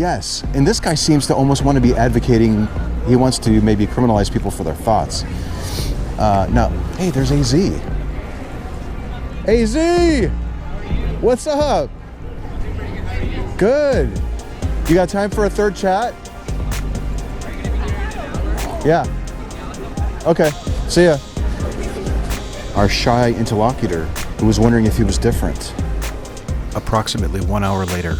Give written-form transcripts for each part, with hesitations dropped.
Yes, and this guy seems to almost want to be advocating, he wants to maybe criminalize people for their thoughts. Now, hey, there's AZ. AZ! What's up? Good. You got time for a third chat? Yeah. Okay, see ya. Our shy interlocutor who was wondering if he was different. Approximately 1 hour later.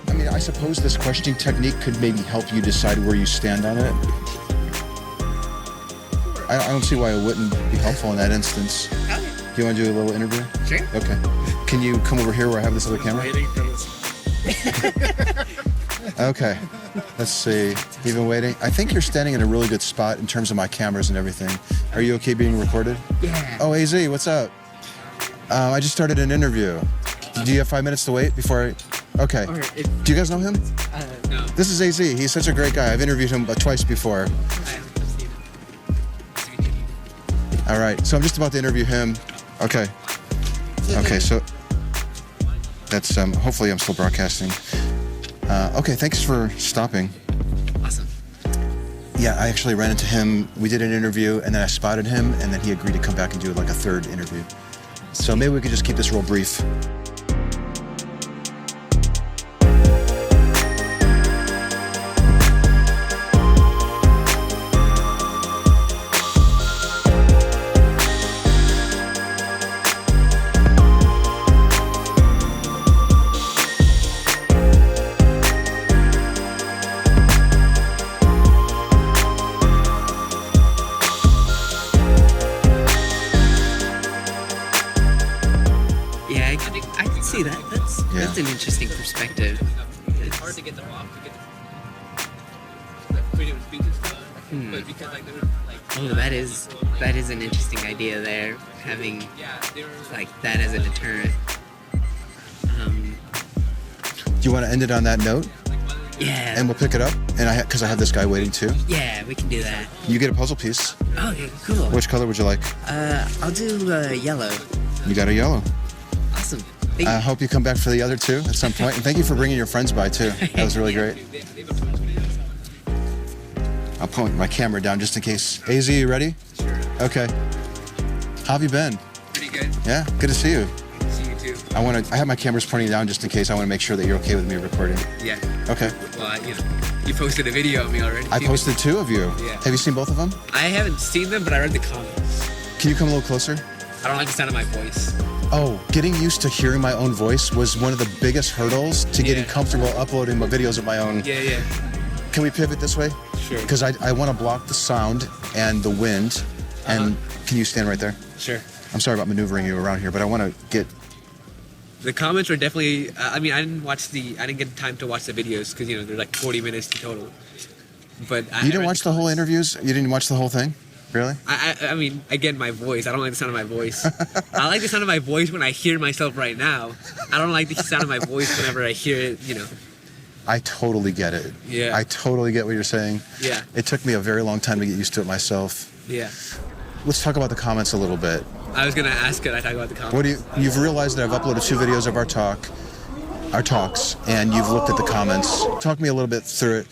I mean, I suppose this questioning technique could maybe help you decide where you stand on it. I don't see why it wouldn't be helpful in that instance. Do you want to do a little interview? Sure. Okay. Can you come over here where I have this other camera? Okay. Let's see. You've been waiting? I think you're standing in a really good spot in terms of my cameras and everything. Are you okay being recorded? Yeah. Oh, AZ, what's up? I just started an interview. Do you have 5 minutes to wait before I... Okay. Right, Do you guys know him? No. This is AZ. He's such a great guy. I've interviewed him twice before. All right. So I'm just about to interview him. Okay. Okay. So that's hopefully I'm still broadcasting. Okay. Thanks for stopping. Awesome. Yeah, I actually ran into him. We did an interview, and then I spotted him, and then he agreed to come back and do like a third interview. So maybe we could just keep this real brief. That's an interesting perspective. It's hard to get them off to get the freedom of speech and stuff. But because like they were like that is an interesting idea there, having like that as a deterrent. Do you want to end it on that note? Yeah. And we'll pick it up, and because I have this guy waiting too. Yeah, we can do that. You get a puzzle piece. Oh, yeah, cool. Which color would you like? I'll do yellow. You got a yellow. Awesome. I hope you come back for the other two at some point. And thank you for bringing your friends by too. That was really great. I'll point my camera down just in case. AZ, you ready? Sure. Okay. How have you been? Pretty good. Yeah, good to see you. See you too. I have my cameras pointing down just in case. I want to make sure that you're okay with me recording. Yeah. Okay. Well, you posted a video of me already. I posted two of you. Yeah. Have you seen both of them? I haven't seen them, but I read the comments. Can you come a little closer? I don't like the sound of my voice. Oh, getting used to hearing my own voice was one of the biggest hurdles to getting comfortable uploading my videos of my own. Yeah. Can we pivot this way? Sure. Because I want to block the sound and the wind. And can you stand right there? Sure. I'm sorry about maneuvering you around here, but I want to get... The comments were definitely, I mean, I didn't get time to watch the videos because, they're like 40 minutes in total. But You didn't watch the whole interviews? You didn't watch the whole thing? Really? I mean, again, my voice. I don't like the sound of my voice. I like the sound of my voice when I hear myself right now. I don't like the sound of my voice whenever I hear it, I totally get it. Yeah. I totally get what you're saying. Yeah. It took me a very long time to get used to it myself. Yeah. Let's talk about the comments a little bit. I was going to ask, could I talk about the comments? You've realized that I've uploaded 2 videos of our talks, and you've looked at the comments. Talk me a little bit through it.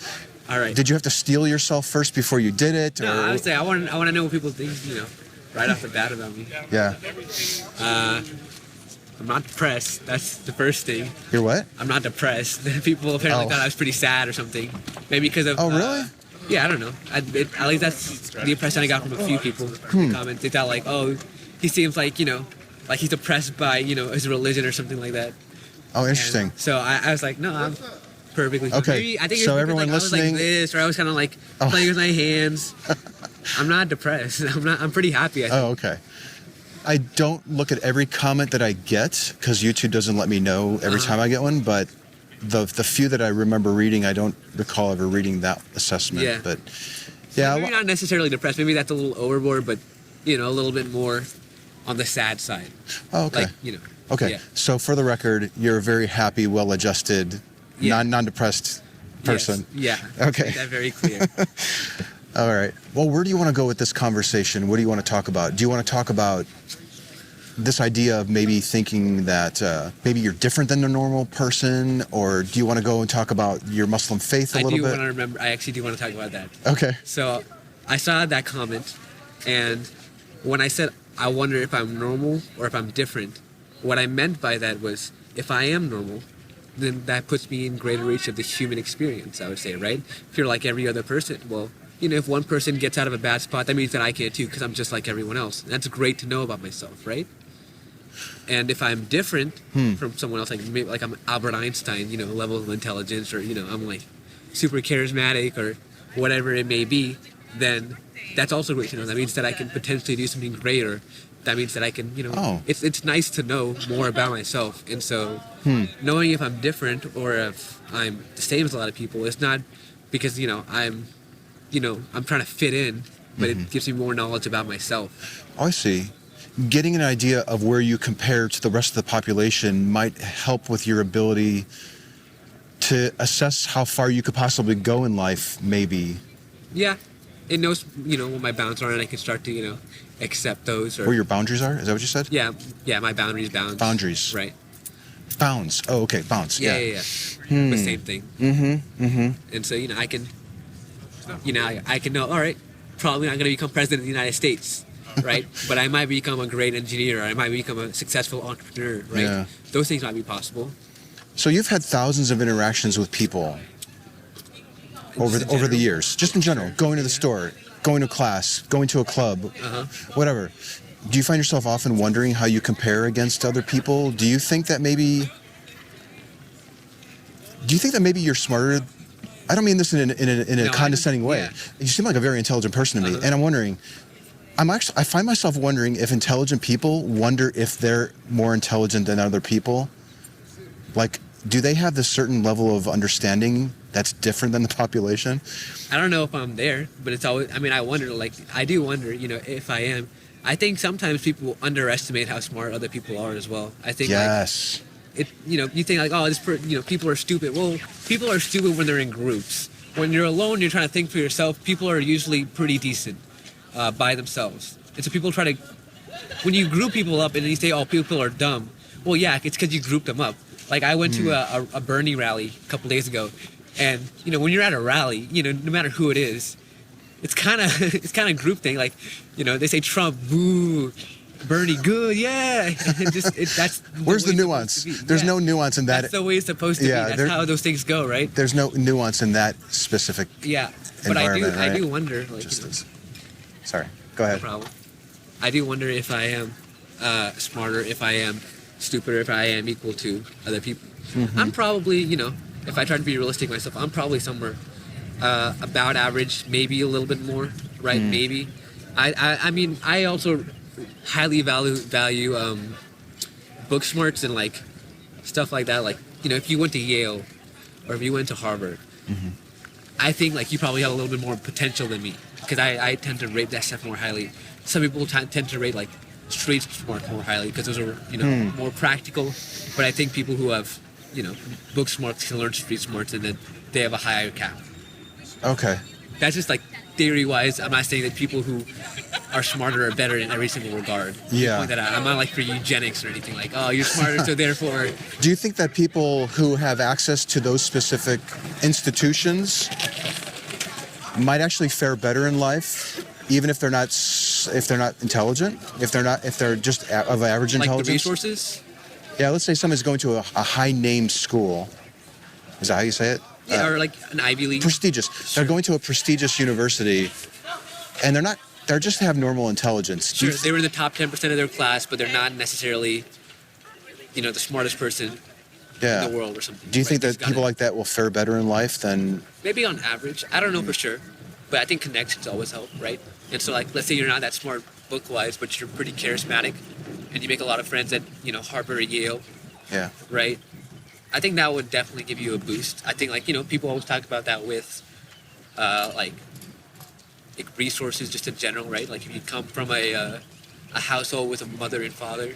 All right. Did you have to steel yourself first before you did it? No, I would say I want to know what people think, right off the bat about me. Yeah. I'm not depressed. That's the first thing. You're what? I'm not depressed. People apparently thought I was pretty sad or something. Maybe because of... Oh, really? Yeah, I don't know. At least that's the impression I got from a few people in the comments. They thought like, oh, he seems like, like he's depressed by, his religion or something like that. Oh, interesting. And so I was like, no, I'm perfectly fine. Okay. Maybe, I think So it was everyone because, listening... I was like this, or I was kind of like playing with my hands. I'm not depressed. I'm pretty happy, I think. Oh, okay. I don't look at every comment that I get because YouTube doesn't let me know every time I get one, but the few that I remember reading, I don't recall ever reading that assessment. Yeah. But yeah, Maybe not necessarily depressed. Maybe that's a little overboard, but a little bit more on the sad side. Oh, okay. Like, Okay. Yeah. So for the record, you're a very happy, well-adjusted, non-depressed person. Yes. Yeah. Okay. Make that very clear. All right. Well, where do you want to go with this conversation? What do you want to talk about? Do you want to talk about this idea of maybe thinking that maybe you're different than a normal person, or do you want to go and talk about your Muslim faith a little bit? I actually do want to talk about that. Okay. So I saw that comment, and when I said, I wonder if I'm normal or if I'm different, what I meant by that was, if I am normal, then that puts me in greater reach of the human experience, I would say, right? If you're like every other person, well, if one person gets out of a bad spot, that means that I can too, because I'm just like everyone else. And that's great to know about myself, right? And if I'm different from someone else, like I'm Albert Einstein, level of intelligence, or, I'm like super charismatic or whatever it may be, then that's also great to know. That means that I can potentially do something greater. That means that I can, it's nice to know more about myself. And so knowing if I'm different or if I'm the same as a lot of people, it's not because, I'm trying to fit in, but it gives me more knowledge about myself. Oh, I see. Getting an idea of where you compare to the rest of the population might help with your ability to assess how far you could possibly go in life, maybe. Yeah. It knows, what my bounds are, and I can start to, accept those. Or where your boundaries are? Is that what you said? Yeah, my boundaries. Boundaries. Right. Bounds. Oh, okay, bounds. Yeah. The same thing. And so, I can, I can know, all right, probably not going to become president of the United States, right? But I might become a great engineer, or I might become a successful entrepreneur, right? Yeah. Those things might be possible. So you've had thousands of interactions with people over the years, just in general, going to the store, going to class, going to a club, whatever. Do you find yourself often wondering how you compare against other people? Do you think that maybe you're smarter? I don't mean this in a condescending way. Yeah. You seem like a very intelligent person to me, and I'm wondering. I find myself wondering if intelligent people wonder if they're more intelligent than other people. Like, do they have this certain level of understanding that's different than the population? I don't know if I'm there, but it's always, I wonder, I do wonder, if I am. I think sometimes people underestimate how smart other people are as well. I think, yes. You think like, oh, people are stupid. Well, people are stupid when they're in groups. When you're alone, you're trying to think for yourself, people are usually pretty decent by themselves. And so people try to, when you group people up and then you say, oh, people are dumb. Well, yeah, it's because you grouped them up. Like I went to a Bernie rally a couple days ago, and when you're at a rally, no matter who it is, it's kind of group thing. Like, they say Trump, boo, Bernie, good, yeah. That's where's the nuance? There's no nuance in that. That's the way it's supposed to be. That's how those things go, right? There's no nuance in that specific. Yeah, but I do wonder. Like, sorry, go ahead. No problem. I do wonder if I am smarter, if I am stupider, if I am equal to other people. I'm probably, if I try to be realistic myself, I'm probably somewhere about average, maybe a little bit more, right? Maybe. I also highly value book smarts and like stuff like that. Like, if you went to Yale or if you went to Harvard, I think like you probably have a little bit more potential than me, because I tend to rate that stuff more highly. Some people tend to rate like street smart more highly because those are more practical. But I think people who have book smarts can learn street smarts, and then they have a higher cap. Okay. That's just like theory wise. I'm not saying that people who are smarter are better in every single regard. Yeah. Point that out. I'm not like for eugenics or anything like, oh, you're smarter, so therefore. Do you think that people who have access to those specific institutions might actually fare better in life, even if they're not intelligent, if they're just of average intelligence? Like the resources? Yeah, let's say someone's going to a high-named school. Is that how you say it? Yeah, or like an Ivy League. Prestigious. Sure. They're going to a prestigious university, and they're just have normal intelligence. Sure, they were in the top 10% of their class, but they're not necessarily, the smartest person in the world or something. Do you think that people like that will fare better in life than... Maybe on average. I don't know for sure, but I think connections always help, right? And so, like, let's say you're not that smart book-wise, but you're pretty charismatic, and you make a lot of friends at, Harvard or Yale. Yeah. Right? I think that would definitely give you a boost. I think, like, people always talk about that with, like resources just in general, right? Like, if you come from a household with a mother and father,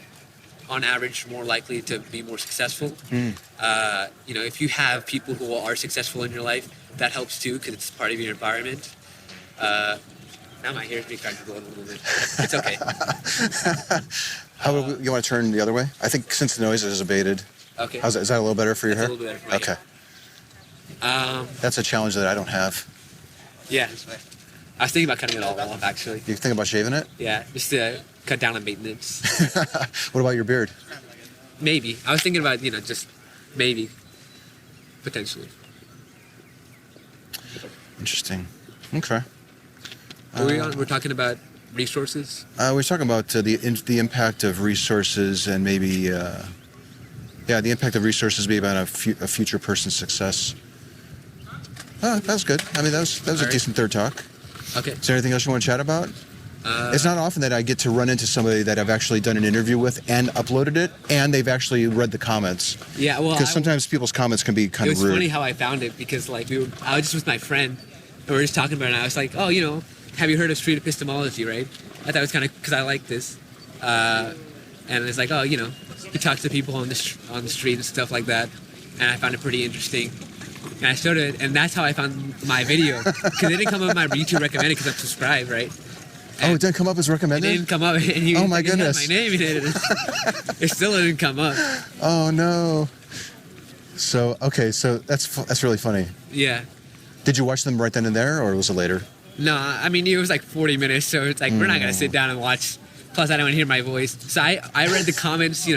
on average, more likely to be more successful. If you have people who are successful in your life, that helps too, because it's part of your environment. Now my hair's being starting to blow a little bit. It's okay. How about you want to turn the other way? I think since the noise is abated. Okay. Is that a little better for your hair? A little bit better. Okay. Yeah. That's a challenge that I don't have. Yeah. I was thinking about cutting it all off, actually. You think about shaving it? Yeah, just to cut down on maintenance. What about your beard? Maybe. I was thinking about, just maybe. Potentially. Interesting. Okay. We're talking about resources? We're talking about the impact of resources and maybe, the impact of resources maybe on a future person's success. Oh, that was good. I mean, that was a decent third talk. Okay. Is there anything else you want to chat about? It's not often that I get to run into somebody that I've actually done an interview with and uploaded it, and they've actually read the comments. Yeah, well, because sometimes people's comments can be kind of rude. It was funny how I found it because, I was just with my friend, and we were just talking about it, and I was like, oh, have you heard of Street Epistemology, right? I thought it was kind of, because I like this. And it's like, oh, he talks to people on the street and stuff like that, and I found it pretty interesting. And I showed it, and that's how I found my video, because it didn't come up in my YouTube recommended because I'm subscribed, right? And it didn't come up as recommended? It didn't come up, and oh my goodness, my name in it. It still didn't come up. Oh no. So that's really funny. Yeah. Did you watch them right then and there, or was it later? No, I mean, it was like 40 minutes, so it's like, we're not going to sit down and watch. Plus, I don't want to hear my voice. So I read the comments,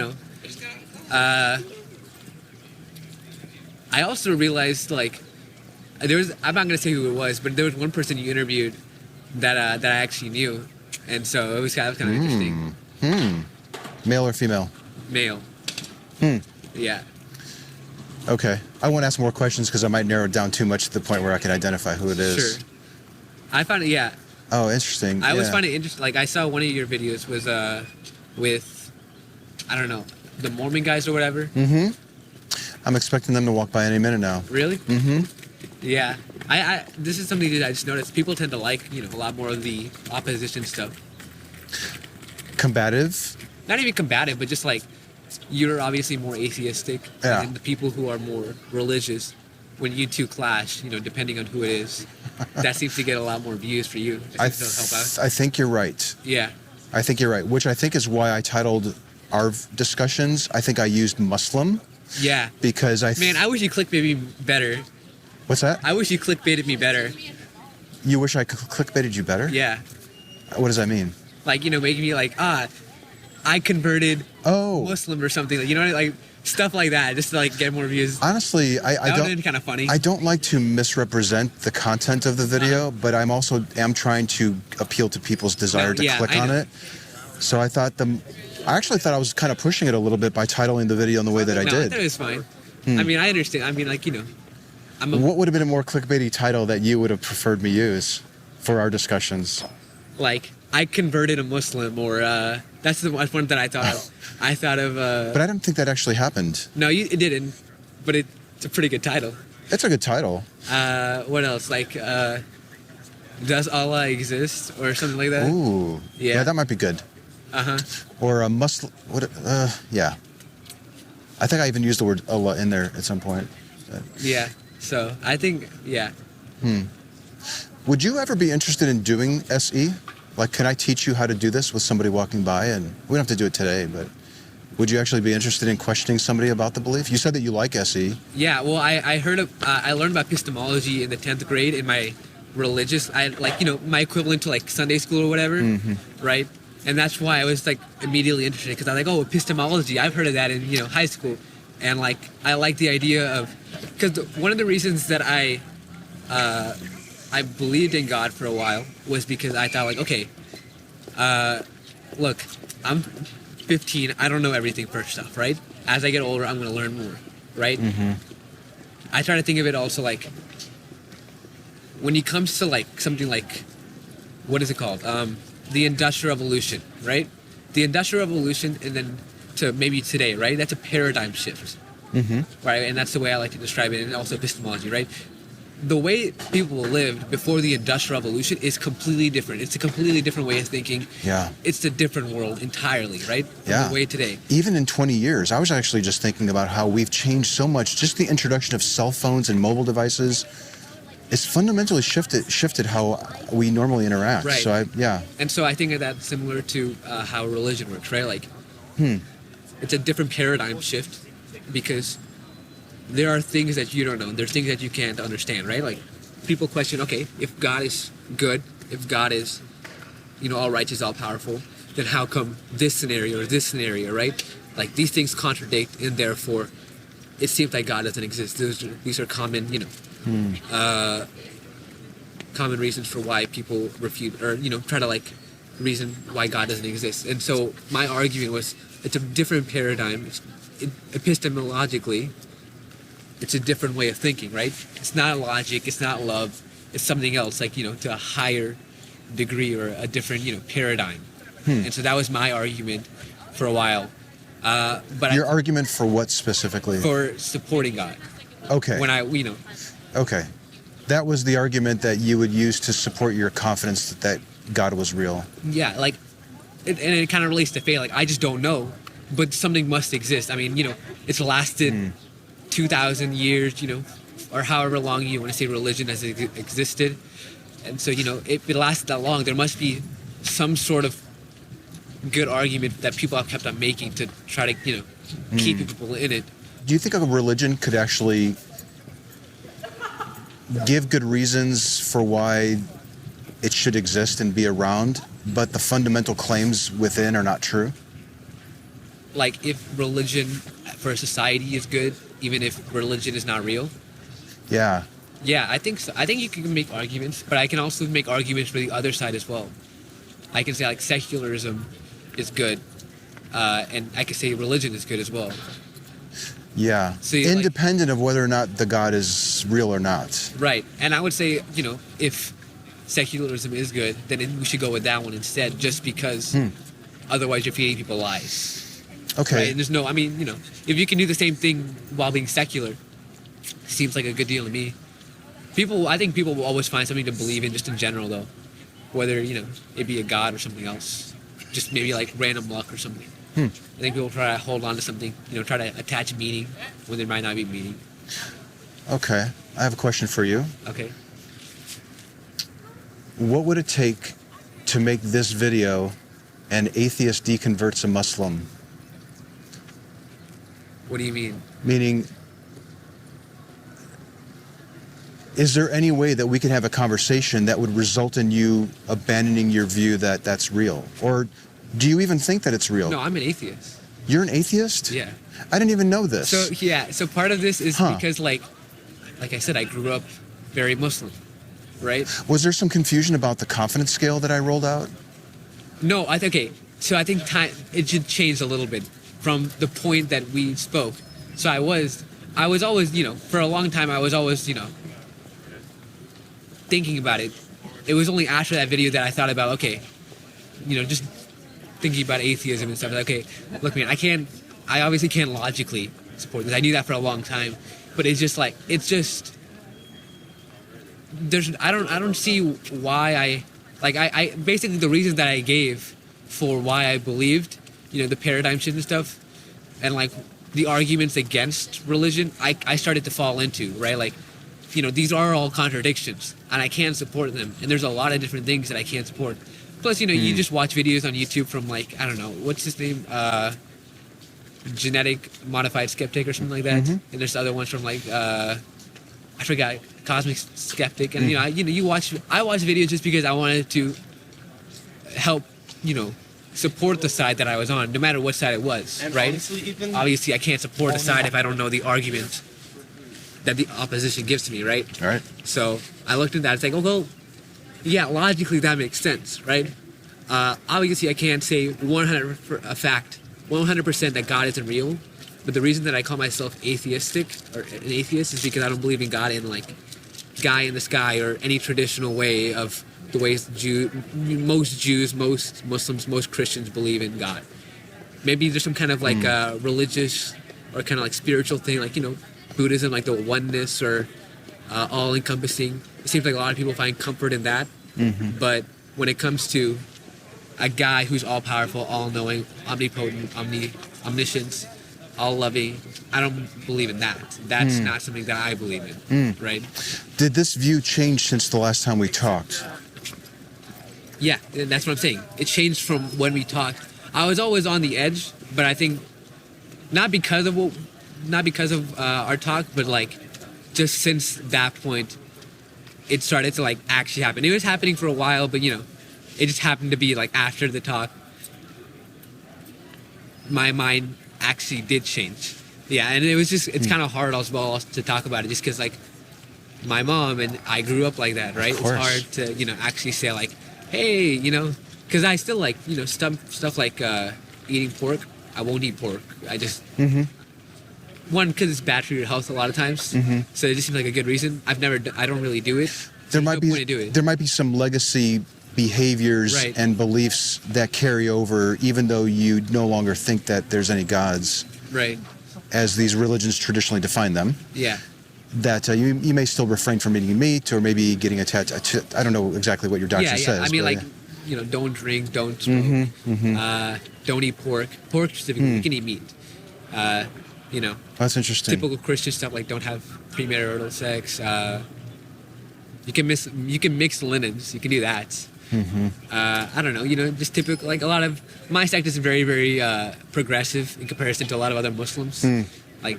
I also realized, I'm not going to say who it was, but there was one person you interviewed that I actually knew. And so it was kind of interesting. Male or female? Male. Yeah. Okay. I won't ask more questions because I might narrow it down too much to the point where I can identify who it is. Sure. I found it, yeah. Oh, interesting. I always find it interesting. I saw one of your videos was with, I don't know, the Mormon guys or whatever. Mm-hmm. I'm expecting them to walk by any minute now. Really? Mm-hmm. Yeah. This is something that I just noticed. People tend to like, a lot more of the opposition stuff. Combative? Not even combative, but just you're obviously more atheistic. Yeah. And the people who are more religious, when you two clash, depending on who it is, that seems to get a lot more views for you. I think you're right. Yeah. I think you're right, which I think is why I titled our discussions, I think I used Muslim. Yeah. Because Man, I wish you clickbaited me better. What's that? I wish you clickbaited me better. You wish I clickbaited you better? Yeah. What does that mean? Making me I converted Muslim or something. Stuff like that, just to get more views. Honestly, I that don't. That would kind of funny. I don't like to misrepresent the content of the video, but I'm also trying to appeal to people's desire to click on it. So I actually thought I was kind of pushing it a little bit by titling the video in the way that I did. I thought it was fine. I mean, I understand. I mean, what would have been a more clickbaity title that you would have preferred me use for our discussions? I converted a Muslim, or that's the one that I thought of. I thought of. But I don't think that actually happened. No, it didn't. But it's a pretty good title. It's a good title. What else? Does Allah exist, or something like that? Ooh. Yeah, that might be good. Or a Muslim. Yeah. I think I even used the word Allah in there at some point. Yeah. So I think, yeah. Would you ever be interested in doing SE? Can I teach you how to do this with somebody walking by? And we don't have to do it today, but would you actually be interested in questioning somebody about the belief? You said that you like SE. Yeah, well, I learned about epistemology in the 10th grade in my religious, my equivalent to Sunday school or whatever, right? And that's why I was immediately interested, because I was epistemology, I've heard of that in, high school. And I like the idea of, because one of the reasons that I believed in God for a while was because I thought look, I'm 15, I don't know everything first stuff, right? As I get older, I'm going to learn more, right? I try to think of it also when it comes to something what is it called? The Industrial Revolution, right? The Industrial Revolution, and then to maybe today, right? That's a paradigm shift, right? And that's the way I like to describe it, and also epistemology, right? The way people lived before the Industrial Revolution is completely different. It's a completely different way of thinking. Yeah. It's a different world entirely, right? Yeah. The way today. Even in 20 years, I was actually just thinking about how we've changed so much. Just the introduction of cell phones and mobile devices is fundamentally shifted how we normally interact. Right. So, And so I think that's similar to how religion works, right? It's a different paradigm shift because there are things that you don't know. There's things that you can't understand, right? Like people question, okay, if God is good, if God is, all righteous, all powerful, then how come this scenario or this scenario, right? Like these things contradict, and therefore it seems like God doesn't exist. These are common, common reasons for why people refute or try to like reason why God doesn't exist. And so my argument was it's a different paradigm. Epistemologically, it's a different way of thinking, right? It's not logic, it's not love, it's something else, like to a higher degree or a different paradigm. And so that was my argument for a while. But Your argument for what specifically? For supporting God. Okay. When Okay. That was the argument that you would use to support your confidence that God was real. Yeah, like, and it kind of relates to faith. Like, I just don't know, but something must exist. I mean, it's lasted 2,000 years, or however long you want to say religion has existed. And so, if it lasted that long, there must be some sort of good argument that people have kept on making to try to, keep people in it. Do you think a religion could actually give good reasons for why it should exist and be around, but the fundamental claims within are not true? Like if religion for a society is good, even if religion is not real? Yeah. Yeah, I think so. I think you can make arguments, but I can also make arguments for the other side as well. I can say like secularism is good, and I can say religion is good as well. Yeah. So independent of whether or not the God is real or not. Right. And I would say, if secularism is good, then we should go with that one instead, just because otherwise you're feeding people lies. Okay. Right? And there's no, if you can do the same thing while being secular, seems like a good deal to me. I think people will always find something to believe in just in general, though. Whether, it be a God or something else. Just maybe like random luck or something. I think people try to hold on to something, try to attach meaning when there might not be meaning. Okay. I have a question for you. Okay. What would it take to make this video an atheist deconverts a Muslim? What do you mean? Meaning, is there any way that we can have a conversation that would result in you abandoning your view that that's real? Or do you even think that it's real? No, I'm an atheist. You're an atheist? Yeah. I didn't even know this. So part of this is because like I said, I grew up very Muslim, right? Was there some confusion about the confidence scale that I rolled out? No, I think it should change a little bit from the point that we spoke. So I was always, for a long time I was always, thinking about it. It was only after that video that I thought about, okay, just thinking about atheism and stuff. Like, okay, look, man, I obviously can't logically support this. I knew that for a long time, but I don't see why I basically the reasons that I gave for why I believed, the paradigm shift and stuff, and like the arguments against religion, I started to fall into, right? Like, these are all contradictions, and I can't support them. And there's a lot of different things that I can't support. Plus, you just watch videos on YouTube from like, I don't know, what's his name? Genetic Modified Skeptic or something like that. And there's other ones from like, I forgot, Cosmic Skeptic. And, I watch videos just because I wanted to help, support the side that I was on, no matter what side it was, and right? Obviously, I can't support a side if I don't know the argument that the opposition gives to me, right? All right. So I looked at that. It's like, well, yeah, logically that makes sense, right? Obviously, I can't say 100% that God isn't real. But the reason that I call myself atheistic or an atheist is because I don't believe in God in like guy in the sky or any traditional way of the ways most Jews, most Muslims, most Christians believe in God. Maybe there's some kind of like religious or kind of like spiritual thing, like Buddhism, like the oneness or all-encompassing. It seems like a lot of people find comfort in that. But when it comes to a guy who's all-powerful, all-knowing, omnipotent, omniscient, all-loving, I don't believe in that. That's not something that I believe in, right? Did this view change since the last time we talked? Yeah, that's what I'm saying. It changed from when we talked. I was always on the edge, but I think not because of our talk, but like just since that point, it started to like actually happen. It was happening for a while, but you know, it just happened to be like after the talk, my mind actually did change. Yeah, and it was just, it's kind of hard as well to talk about it just because like my mom and I grew up like that, right? It's hard to, you know, actually say like, hey, you know, because I still like, you know, stuff like eating pork. I won't eat pork. I just, one, because it's bad for your health a lot of times. So it just seems like a good reason. I don't really do it. So there might be some legacy behaviors and beliefs that carry over, even though you no longer think that there's any gods. Right. As these religions traditionally define them. Yeah. That you may still refrain from eating meat or maybe getting attached. I don't know exactly what your doctrine says. I mean, like, you know, don't drink, don't smoke, don't eat pork. Pork specifically, you can eat meat. You know. That's interesting. Typical Christian stuff like don't have premarital sex. You can mix linens. You can do that. I don't know. You know, just typical. Like a lot of my sect is very, very progressive in comparison to a lot of other Muslims. Like,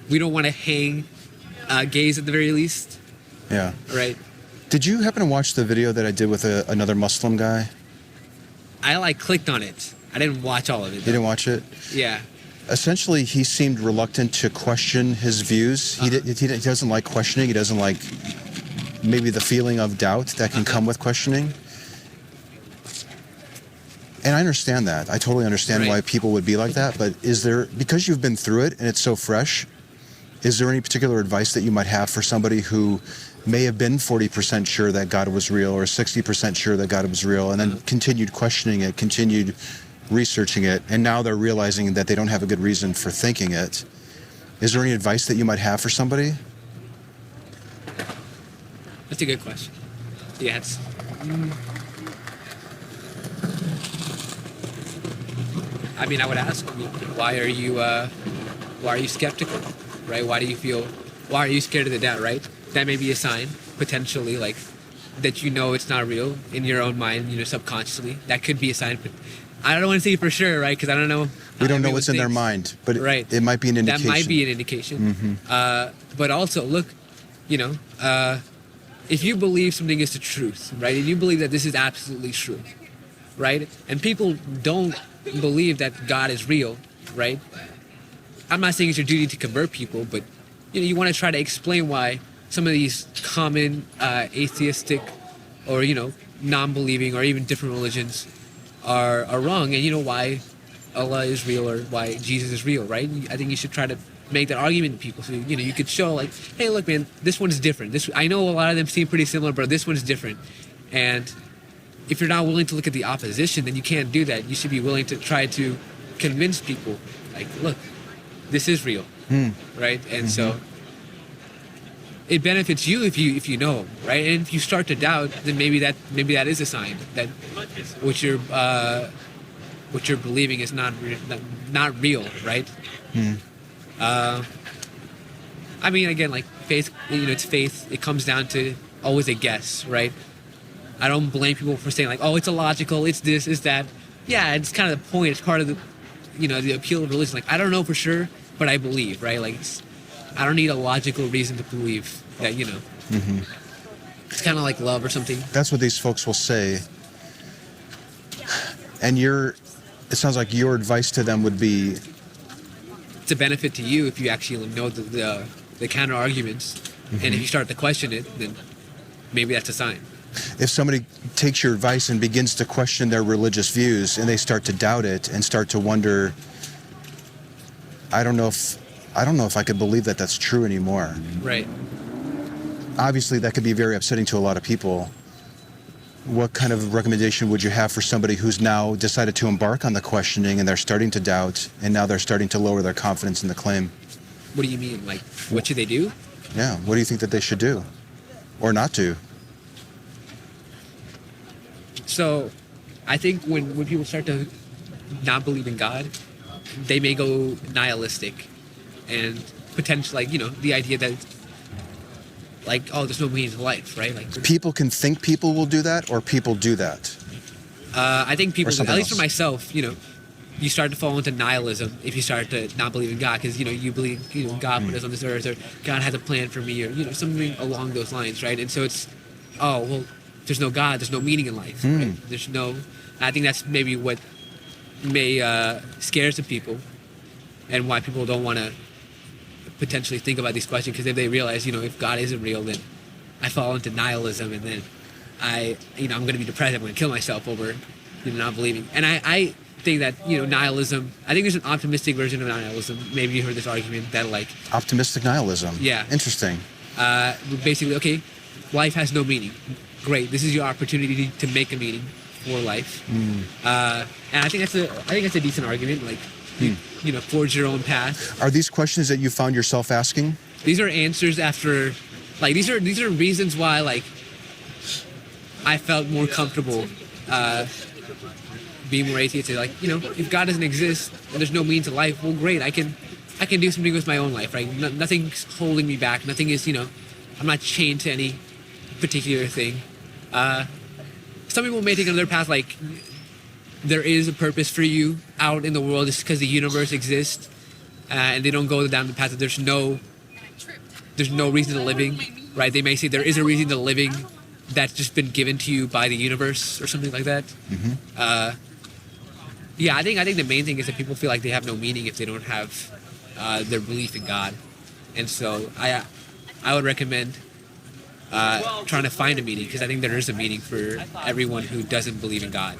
we don't want to hang gays at the very least. Yeah. Right. Did you happen to watch the video that I did with another Muslim guy? I like clicked on it. I didn't watch all of it. You didn't watch it? Yeah. Essentially, he seemed reluctant to question his views. He doesn't like questioning. He doesn't like maybe the feeling of doubt that can come with questioning. And I understand that. I totally understand why people would be like that. But is there, because you've been through it and it's so fresh, is there any particular advice that you might have for somebody who may have been 40% sure that God was real or 60% sure that God was real and then continued questioning it, continued researching it, and now they're realizing that they don't have a good reason for thinking it? Is there any advice that you might have for somebody? That's a good question. Yeah, it's... I mean, I would ask, why are you skeptical, right? Why are you scared of the doubt, right? That may be a sign, potentially, like, that you know it's not real in your own mind, you know, subconsciously. That could be a sign, but I don't want to say for sure, right? Because I don't know. We don't know what's in their mind, but it might be an indication. That might be an indication. But also, look, you know, if you believe something is the truth, right? And you believe that this is absolutely true, right? And people don't believe that God is real, right? I'm not saying it's your duty to convert people, but you know, you want to try to explain why some of these common atheistic or, you know, non-believing or even different religions are wrong, and you know why Allah is real or why Jesus is real, right? I think you should try to make that argument to people. So, you know, you could show like, hey, look, man, this one's different. I know a lot of them seem pretty similar, but this one's different. And if you're not willing to look at the opposition, then you can't do that. You should be willing to try to convince people, like, look, this is real, right? And so it benefits you if you know, right? And if you start to doubt, then maybe that is a sign that what you're believing is not real, right? I mean, again, like faith, you know, it's faith. It comes down to always a guess, right? I don't blame people for saying like, oh, it's illogical, it's this, it's that. Yeah, it's kind of the point. It's part of the, you know, the appeal of religion. Like, I don't know for sure, but I believe, right? Like, I don't need a logical reason to believe that, you know. It's kind of like love or something. That's what these folks will say. And it sounds like your advice to them would be, it's a benefit to you if you actually know the counter arguments, and if you start to question it, then maybe that's a sign. If somebody takes your advice and begins to question their religious views and they start to doubt it and start to wonder, I don't know if I could believe that that's true anymore. Right. Obviously, that could be very upsetting to a lot of people. What kind of recommendation would you have for somebody who's now decided to embark on the questioning and they're starting to doubt and now they're starting to lower their confidence in the claim? What do you mean? Like, what should they do? Yeah, what do you think that they should do or not do? So, I think when people start to not believe in God, they may go nihilistic and potentially, like, you know, the idea that, like, oh, there's no meaning to life, right? Like, people can think people will do that, or people do that? I think people, at least for else? myself, you start to fall into nihilism if you start to not believe in God, because you believe God put us on this earth, or God has a plan for me, or something along those lines, right? And so it's, oh well, there's no God, there's no meaning in life. Right? There's no. I think that's maybe what may scare some people, and why people don't want to potentially think about these questions, because if they realize, if God isn't real, then I fall into nihilism, and then I'm going to be depressed. I'm going to kill myself over not believing. And I think that nihilism. I think there's an optimistic version of nihilism. Maybe you heard this argument that optimistic nihilism. Yeah. Interesting. Basically, okay, life has no meaning. Great. This is your opportunity to make a meaning for life. And I think that's a decent argument. Forge your own path. Are these questions that you found yourself asking? These are answers after, these are reasons why I felt more comfortable being more atheistic. If God doesn't exist and there's no meaning to life, well, great. I can do something with my own life, right? Nothing's holding me back. Nothing is, I'm not chained to any particular thing. Some people may take another path, there is a purpose for you out in the world just because the universe exists, and they don't go down the path that there's no reason to living, right? They may say there is a reason to living that's just been given to you by the universe or something like that. I think the main thing is that people feel like they have no meaning if they don't have their belief in God, and so I would recommend trying to find a meaning, because I think there is a meaning for everyone who doesn't believe in God.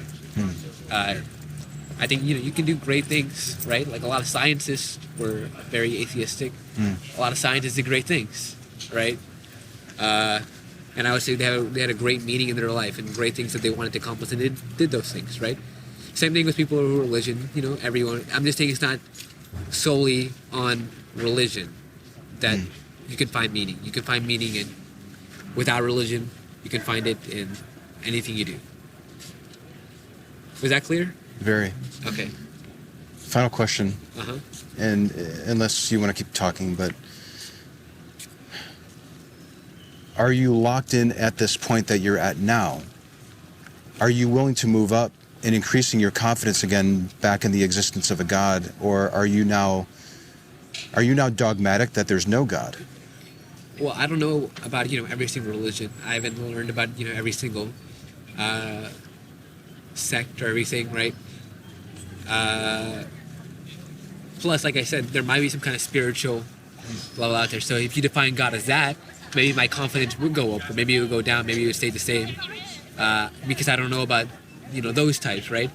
I think you can do great things, right? A lot of scientists were very atheistic. A lot of scientists did great things, right? And I would say they had a great meaning in their life and great things that they wanted to accomplish, and they did those things, right? Same thing with people who are religion. Everyone. I'm just saying it's not solely on religion that you can find meaning. You can find meaning without religion. You can find it in anything you do. Was that clear? Very. Okay. Final question. And unless you want to keep talking, but are you locked in at this point that you're at now? Are you willing to move up in increasing your confidence again back in the existence of a God, or are you now dogmatic that there's no God? Well, I don't know about every single religion. I haven't learned about every single sect or everything, right? Plus, like I said, there might be some kind of spiritual level out there. So if you define God as that, maybe my confidence would go up, or maybe it would go down, maybe it would stay the same, because I don't know about those types, right?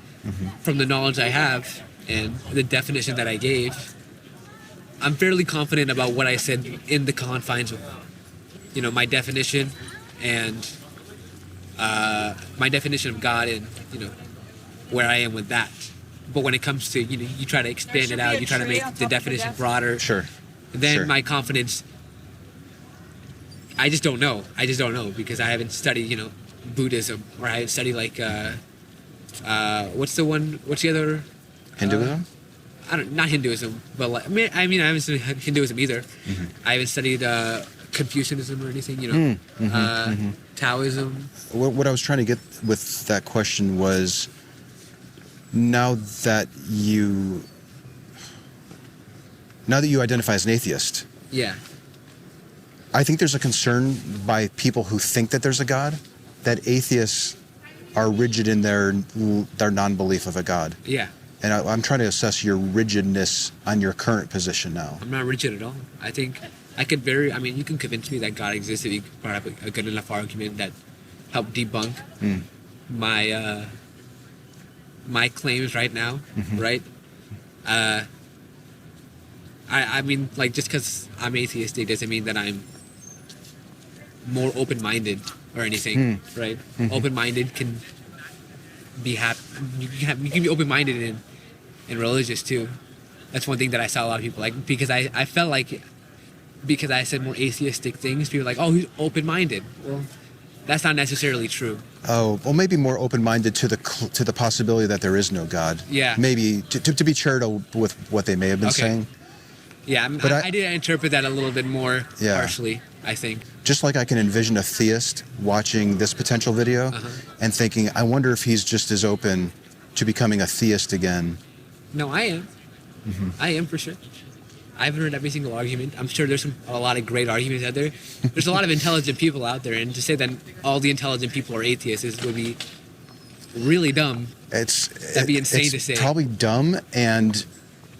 From the knowledge I have and the definition that I gave, I'm fairly confident about what I said in the confines of my definition and my definition of God, and where I am with that. But when it comes to you try to expand it out, you try to make the definition broader. Sure. Then my confidence, I just don't know. Because I haven't studied Buddhism, or I haven't studied what's the other Hinduism? Not Hinduism, but I haven't studied Hinduism either. I haven't studied Confucianism or anything, Taoism. What I was trying to get with that question was, now that you identify as an atheist, I think there's a concern by people who think that there's a God, that atheists are rigid in their non-belief of a God. Yeah. And I'm trying to assess your rigidness on your current position now. I'm not rigid at all. I think I could you can convince me that God exists if you brought up a good enough argument that helped debunk my claims right now, right? Just because I'm atheistic doesn't mean that I'm more open-minded or anything, right? Open-minded can be happy. You can be open-minded and religious too. That's one thing that I saw a lot of people because I felt like, because I said more atheistic things, people were like, oh, he's open-minded. Well, that's not necessarily true. Oh, well, maybe more open-minded to the possibility that there is no God. Yeah. Maybe to be charitable with what they may have been saying. Yeah, but I did interpret that a little bit more harshly. I think. Just like I can envision a theist watching this potential video and thinking, I wonder if he's just as open to becoming a theist again. No, I am. I am for sure. I haven't heard every single argument. I'm sure there's a lot of great arguments out there. There's a lot of intelligent people out there, and to say that all the intelligent people are atheists would be really dumb. That'd be insane to say. It's probably dumb and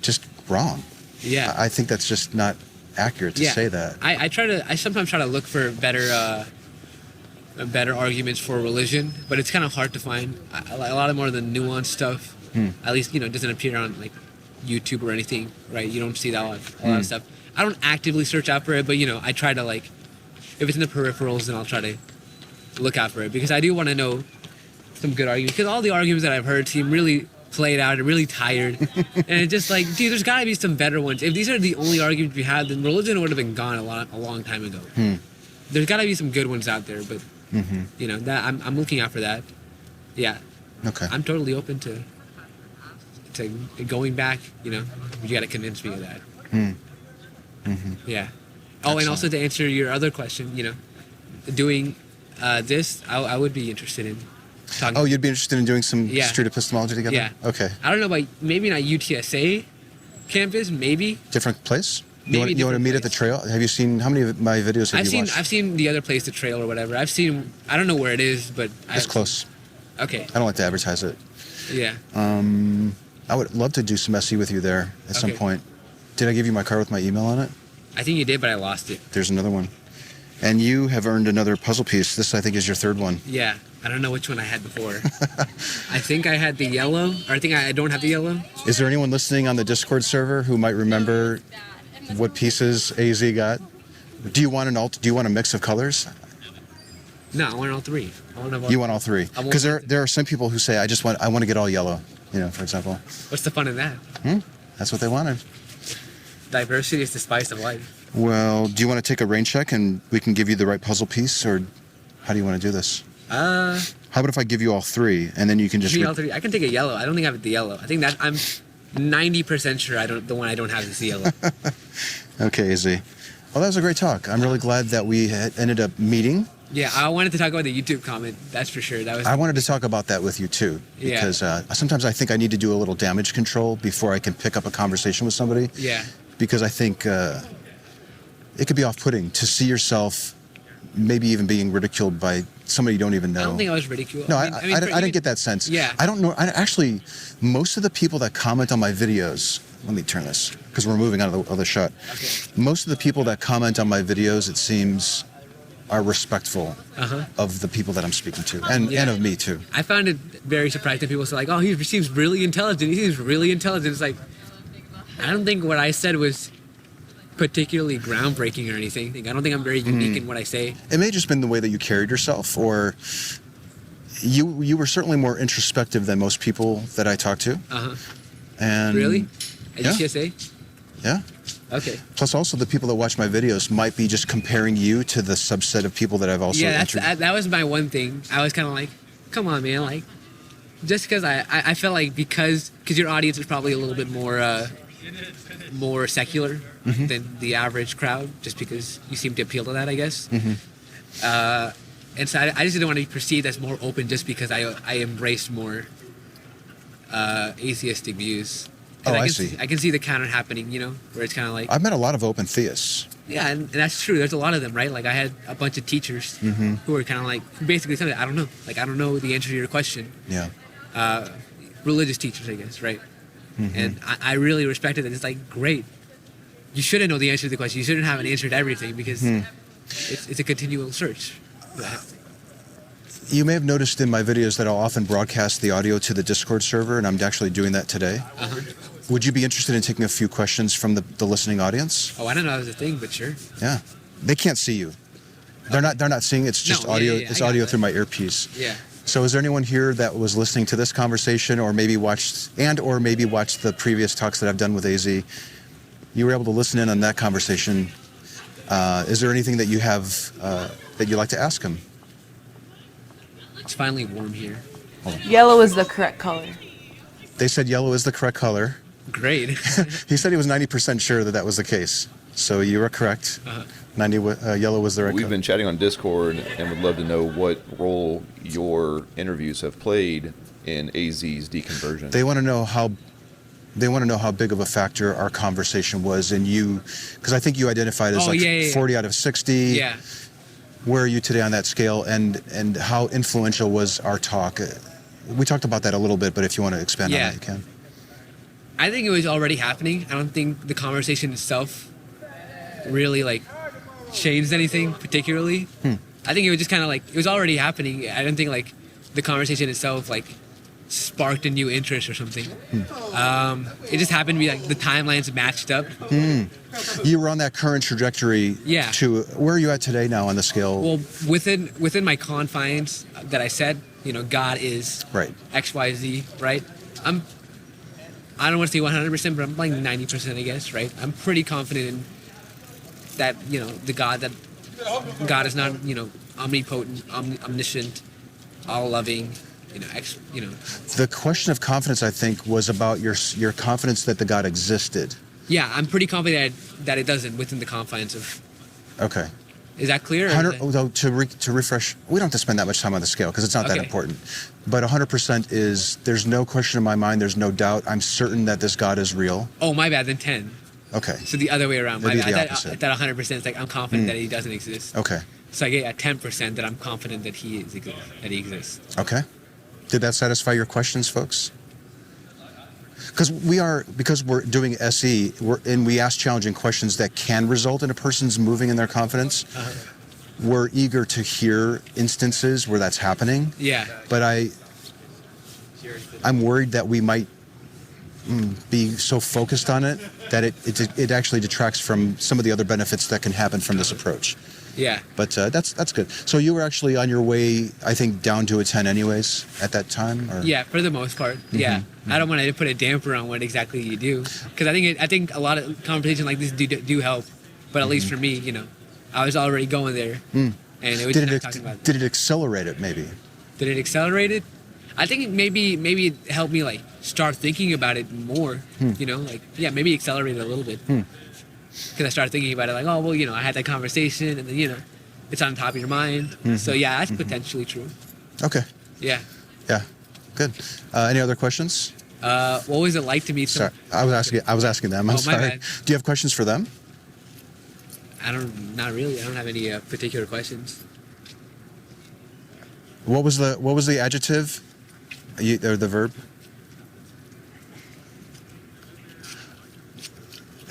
just wrong. Yeah. I think that's just not accurate to say that. I sometimes try to look for better arguments for religion, but it's kind of hard to find. A lot of more of the nuanced stuff, at least, doesn't appear on like YouTube or anything, right? You don't see that a lot of stuff. I don't actively search out for it, but I try to, like, if it's in the peripherals, then I'll try to look out for it, because I do want to know some good arguments, because all the arguments that I've heard seem really played out and really tired. And it's just like, dude, there's got to be some better ones. If these are the only arguments we had, then religion would have been gone a long time ago. There's got to be some good ones out there, but that I'm looking out for that. Yeah. Okay. I'm totally open to going back. You got to convince me of that. Yeah. Oh, and also to answer your other question, doing this, I would be interested in talking. Oh, you'd be interested in doing some street epistemology together? Yeah. Okay. I don't know about, maybe not UTSA campus, maybe. Different place? Maybe you want to meet at the trail? Have you seen, how many of my videos have you watched? I've seen the other place, the trail or whatever. I don't know where it is, but it's close. Okay. I don't like to advertise it. Yeah. I would love to do some SE with you there at some point. Did I give you my card with my email on it? I think you did, but I lost it. There's another one. And you have earned another puzzle piece. This, I think, is your third one. Yeah. I don't know which one I had before. I think I had the yellow, or I think I don't have the yellow. Is there anyone listening on the Discord server who might remember what pieces AZ got? Do you want a mix of colors? No, I want all three. You want all three? Because there are some people who say, I want to get all yellow, for example. What's the fun in that? That's what they wanted. Diversity is the spice of life. Well, do you want to take a rain check and we can give you the right puzzle piece, or how do you want to do this? How about if I give you all three and then you can just... Give me all three. I can take a yellow. I don't think I have the yellow. I think that I'm 90% sure the one I don't have is the yellow. Okay, AZ. Well, that was a great talk. I'm really glad that we ended up meeting. Yeah, I wanted to talk about the YouTube comment. That's for sure. I wanted to talk about that with you too, because sometimes I think I need to do a little damage control before I can pick up a conversation with somebody. Yeah. Because I think it could be off-putting to see yourself maybe even being ridiculed by somebody you don't even know. I don't think I was ridiculed. No, I didn't get that sense. Yeah. I don't know. Actually, most of the people that comment on my videos, let me turn this, because we're moving out of the shot. Okay. Most of the people that comment on my videos, it seems, are respectful of the people that I'm speaking to, and of me too. I found it very surprising. People say, like, oh, he seems really intelligent. He seems really intelligent. It's like, I don't think what I said was particularly groundbreaking or anything. I don't think I'm very unique in what I say. It may have just been the way that you carried yourself, or you were certainly more introspective than most people that I talk to. And really? At UTSA? Yeah. Okay. Plus, also the people that watch my videos might be just comparing you to the subset of people that I've also that was my one thing. I was kind of like, come on, man, like, just because I felt like because your audience is probably a little bit more secular than the average crowd, just because you seem to appeal to that, I guess. And so I just didn't want to be perceived as more open just because I embraced more atheistic views. I see. I can see the counter happening, where it's kind of like... I've met a lot of open theists. Yeah, and that's true. There's a lot of them, right? Like, I had a bunch of teachers who were kind of like, who basically said, I don't know. Like, I don't know the answer to your question. Yeah. Religious teachers, I guess, right? And I really respected it. It's like, great. You shouldn't know the answer to the question. You shouldn't have an answer to everything, because it's a continual search. You may have noticed in my videos that I'll often broadcast the audio to the Discord server, and I'm actually doing that today. Would you be interested in taking a few questions from the listening audience? Oh, I don't know that was a thing, but sure. Yeah. They can't see you. They're not seeing. It's just audio. Yeah, it's audio through my earpiece. Yeah. So is there anyone here that was listening to this conversation, or maybe watched the previous talks that I've done with AZ? You were able to listen in on that conversation. Is there anything that you have that you'd like to ask him? It's finally warm here. Yellow is the correct color. They said yellow is the correct color. Great. He said he was 90% sure that was the case. So you were correct. 90 yellow was the right We've color. been chatting on Discord and would love to know what role your interviews have played in AZ's deconversion. They want to know how big of a factor our conversation was in you, because I think you identified as 40 out of 60. Yeah. Where are you today on that scale, and how influential was our talk? We talked about that a little bit, but if you want to expand on that, you can. I think it was already happening. I don't think the conversation itself really like changed anything particularly. I think it was just kind of like it was already happening. I don't think like the conversation itself like sparked a new interest or something. It just happened to be like the timelines matched up. You were on that current trajectory. Yeah. To where are you at today now on the scale? Well, within my confines that I said, you know, God is Right. X, Y, Z, right? I don't want to say 100%, but I'm like 90%, I guess, right? I'm pretty confident in that, you know, that God is not, you know, omnipotent, omniscient, all-loving, you know. The question of confidence, I think, was about your confidence that the God existed. Yeah, I'm pretty confident that it doesn't within the confines of. Okay. Is that clear? 100, though, to refresh, we don't have to spend that much time on the scale because it's not that Okay. important. But 100% is, there's no question in my mind, there's no doubt. I'm certain that this God is real. Oh, my bad, then 10. Okay. So the other way around. My It'd be bad. the opposite. That 100% is like I'm confident that he doesn't exist. Okay. So I get at 10% that I'm confident that he exists. Okay. Did that satisfy your questions, folks? Because we're doing SE, and we ask challenging questions that can result in a person's moving in their confidence. We're eager to hear instances where that's happening. Yeah. But I'm worried that we might be so focused on it that it actually detracts from some of the other benefits that can happen from this approach. Yeah. But that's good. So you were actually on your way, I think, down to a 10 anyways at that time? Or? Yeah, for the most part. Yeah. I don't want to put a damper on what exactly you do. Because I think a lot of conversations like this do help. But at least for me, you know, I was already going there. And it was just talking about it. Did it accelerate it, maybe? Did it accelerate it? I think maybe it helped me, like, start thinking about it more. You know, like, yeah, maybe accelerate it a little bit. Because I started thinking about it like, oh, well, you know, I had that conversation, and then, you know, it's on top of your mind. So, yeah, that's potentially true. Okay. Yeah. Yeah. Good. Any other questions? What was it like to meet Sorry, I was asking them. I'm my sorry. bad. Do you have questions for them? Not really. I don't have any particular questions. What was the adjective? Or the verb?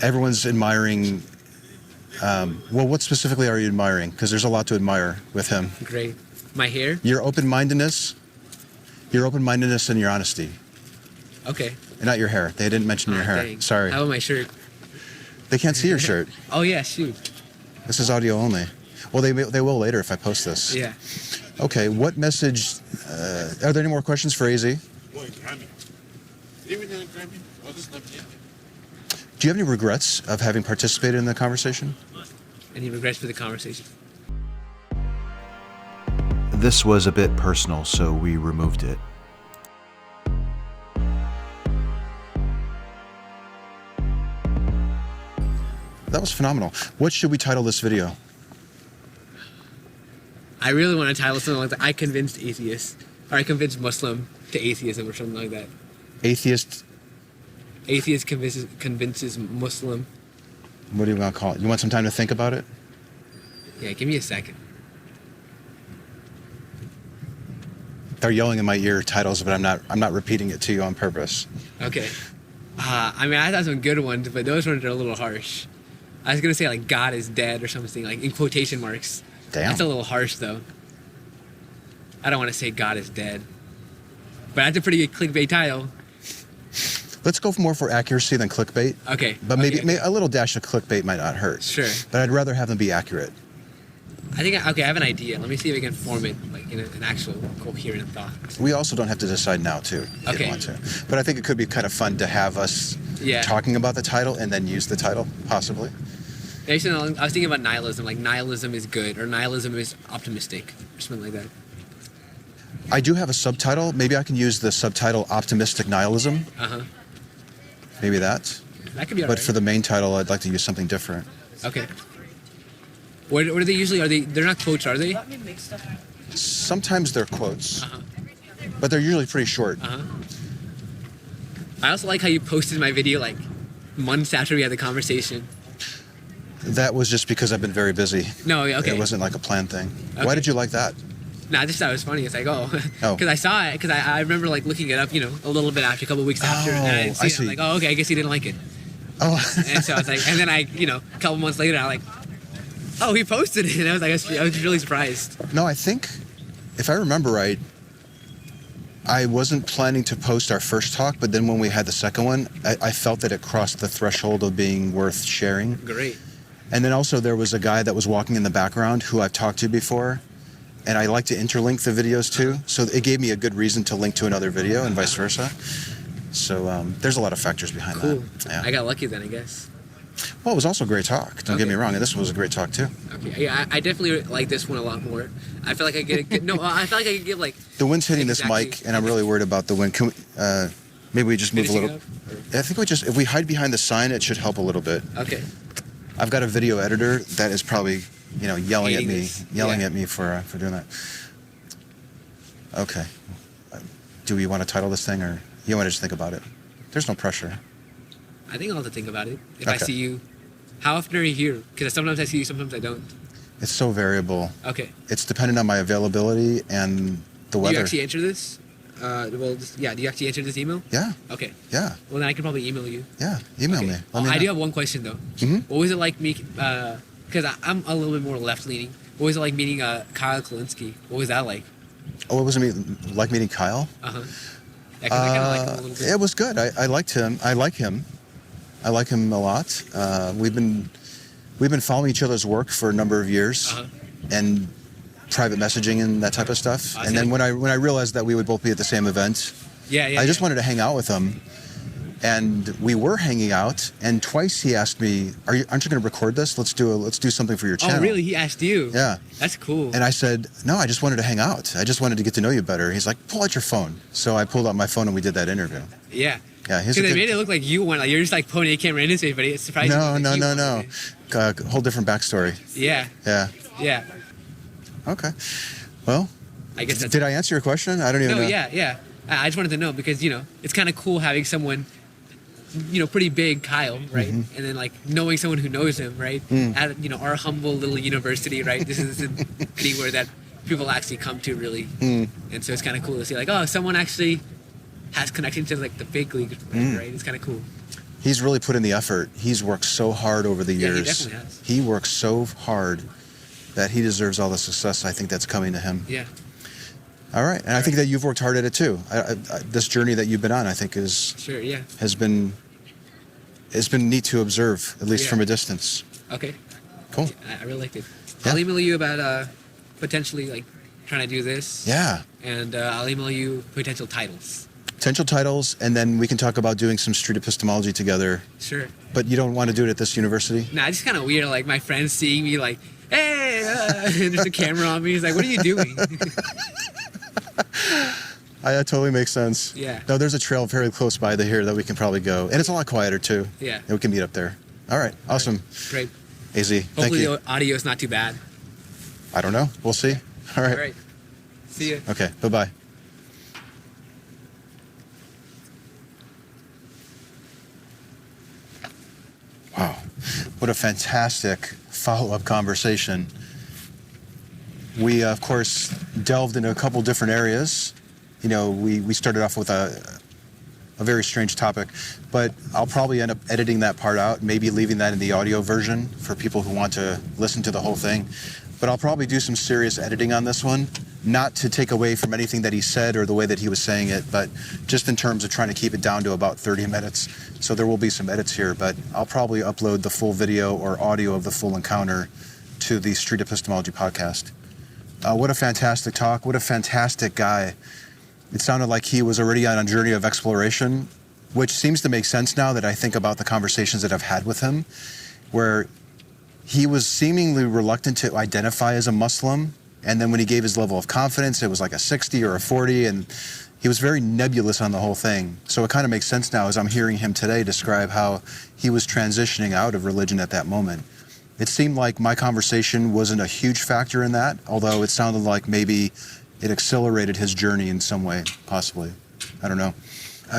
Everyone's admiring. Well, what specifically are you admiring? Because there's a lot to admire with him. Great. My hair? Your open-mindedness and your honesty. Okay. And not your hair. They didn't mention your hair. Dang. Sorry. How about my shirt? They can't see your shirt. Oh, yeah, shoot. This is audio only. Well, they will later if I post this. Yeah. Okay. What message? Are there any more questions for AZ? Do you have any regrets of having participated in the conversation? Any regrets for the conversation? This was a bit personal, so we removed it. That was phenomenal. What should we title this video? I really want to title something like that. I convinced atheist. Or I convinced Muslim to atheism or something like that. Atheist? Atheist convinces Muslim. What do you want to call it? You want some time to think about it? Yeah, give me a second. They're yelling in my ear titles, but I'm not repeating it to you on purpose. Okay. I mean, I thought some good ones, but those ones are a little harsh. I was going to say, like, God is dead or something, like, in quotation marks. Damn. That's a little harsh, though. I don't want to say God is dead. But that's a pretty good clickbait title. Let's go more for accuracy than clickbait. Okay. But maybe Okay. a little dash of clickbait might not hurt. Sure. But I'd rather have them be accurate. I have an idea. Let me see if I can form it, like, in an actual coherent thought. We also don't have to decide now, too, if you Okay. want to. But I think it could be kind of fun to have us Yeah. talking about the title and then use the title, possibly. Actually, no, I was thinking about nihilism, like nihilism is good, or nihilism is optimistic, or something like that. I do have a subtitle. Maybe I can use the subtitle Optimistic Nihilism. Uh-huh. Maybe that. That could be But alright. for the main title, I'd like to use something different. Okay. What are they usually? They're not quotes, are they? Sometimes they're quotes, Uh-huh. but they're usually pretty short. Uh-huh. I also like how you posted my video like months after we had the conversation. That was just because I've been very busy. No, okay. It wasn't like a planned thing. Okay. Why did you like that? Nah, I just thought it was funny. It's like, Oh. because I saw it, because I remember like looking it up, you know, a little bit after, a couple weeks after, and I didn't see I it. see. I'm like, oh, okay, I guess he didn't like it. Oh, And so I was like, and then I, you know, a couple months later, I'm like, oh, he posted it. And I was like, I was really surprised. no, I think, if I remember right, I wasn't planning to post our first talk, but then when we had the second one, I felt that it crossed the threshold of being worth sharing. Great. And then also there was a guy that was walking in the background who I've talked to before, and I like to interlink the videos too, so it gave me a good reason to link to another video and vice versa. So there's a lot of factors behind Cool. that. Yeah. I got lucky then, I guess. Well, it was also a great talk. Don't get me Okay. wrong, and this one was a great talk too. Okay. Yeah, I definitely like this one a lot more. I feel like I get a good, no, I feel like I could give like, The wind's hitting this Exactly. mic, and I'm really worried about the wind. Can we, maybe we just move a finishing little? up, I think if we hide behind the sign, it should help a little bit. okay. I've got a video editor that is probably, yelling at Hating me, this. yelling Yeah. at me for doing that. Okay. Do we want to title this thing, or you want to just think about it? There's no pressure. I think I'll have to think about it. If I Okay. see you, how often are you here? Because sometimes I see you, sometimes I don't. It's so variable. Okay. It's dependent on my availability and the Do you weather. actually answer this? Do you actually answer this email? Yeah, Okay. yeah, Well, then I can probably email you. yeah. Email Okay. me. Oh, Let me I know. do have one question though. Mhm. What was it like me? Because I'm a little bit more left leaning. What was it like meeting Kyle Kalinske? What was that like? Oh, what was it like meeting Kyle? Uh huh. Yeah, 'cause I kind of like him a little bit. It was good. I liked him. I like him. I like him a lot. We've been following each other's work for a number of years, Uh-huh. and private messaging and that type of stuff. I And then see. when I realized that we would both be at the same event, Yeah. I just wanted to hang out with him. And we were hanging out, and twice he asked me, aren't you going to record this? Let's do something for your channel." Oh, really? He asked you? Yeah. That's cool. And I said, "No, I just wanted to hang out. I just wanted to get to know you better." He's like, "Pull out your phone." So I pulled out my phone and we did that interview. Yeah. Yeah, he's Because a they good- made it look like you won. Like you're just like pointing a camera in his face, but it's surprising. No. Like, Whole different backstory. Yeah. Yeah. Yeah. Okay. Well, I guess that's. did I answer your question? I don't even No. know. Yeah. I just wanted to know because it's kind of cool having someone, pretty big, Kyle, right? Mm-hmm. And then like knowing someone who knows him, right? Mm. At our humble little university, right? This isn't anywhere that people actually come to really, Mm. and so it's kind of cool to see like, oh, someone actually has connection to like the big league, Mm. right? It's kind of cool. He's really put in the effort. He's worked so hard over the Yeah, he years. definitely has. He works so hard that he deserves all the success I think that's coming to him. Yeah. All right. And I think that you've worked hard at it too. This journey that you've been on, I think Sure. Yeah. has been neat to observe, at least Yeah. from a distance. Okay. Cool. I really liked it. Yeah. I'll email you about potentially like trying to do this. Yeah. And I'll email you potential titles. Potential titles, and then we can talk about doing some street epistemology together. Sure. But you don't want to do it at this university? Nah, it's just kind of weird. Like my friends seeing me, like, hey, and there's a camera on me. He's like, what are you doing? That totally makes sense. Yeah. No, there's a trail very close by here that we can probably go. And it's a lot quieter, too. Yeah. And we can meet up there. All right. Awesome. Great. AZ, thank Hopefully you. the audio is not too bad. I don't know. We'll see. All right. All right. See you. Okay. Bye-bye. Wow. What a fantastic follow-up conversation. We, of course, delved into a couple different areas. We started off with a very strange topic, but I'll probably end up editing that part out, maybe leaving that in the audio version for people who want to listen to the whole thing. But I'll probably do some serious editing on this one, not to take away from anything that he said or the way that he was saying it, but just in terms of trying to keep it down to about 30 minutes. So there will be some edits here, but I'll probably upload the full video or audio of the full encounter to the Street Epistemology podcast. What a fantastic talk. What a fantastic guy. It sounded like he was already on a journey of exploration, which seems to make sense now that I think about the conversations that I've had with him, where he was seemingly reluctant to identify as a Muslim. And then when he gave his level of confidence, it was like a 60 or a 40. And he was very nebulous on the whole thing. So it kind of makes sense now as I'm hearing him today describe how he was transitioning out of religion at that moment. It seemed like my conversation wasn't a huge factor in that, although it sounded like maybe it accelerated his journey in some way, possibly. I don't know.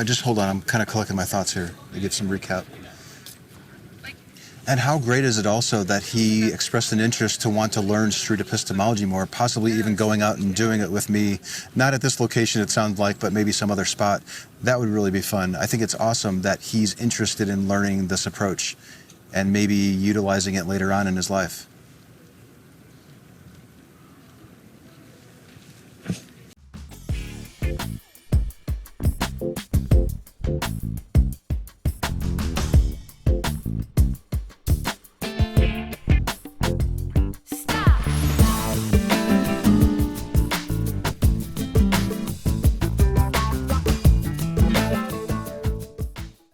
Just hold on, I'm kind of collecting my thoughts here to give some recap. And how great is it also that he expressed an interest to want to learn street epistemology more, possibly even going out and doing it with me, not at this location it sounds like, but maybe some other spot. That would really be fun. I think it's awesome that he's interested in learning this approach and maybe utilizing it later on in his life.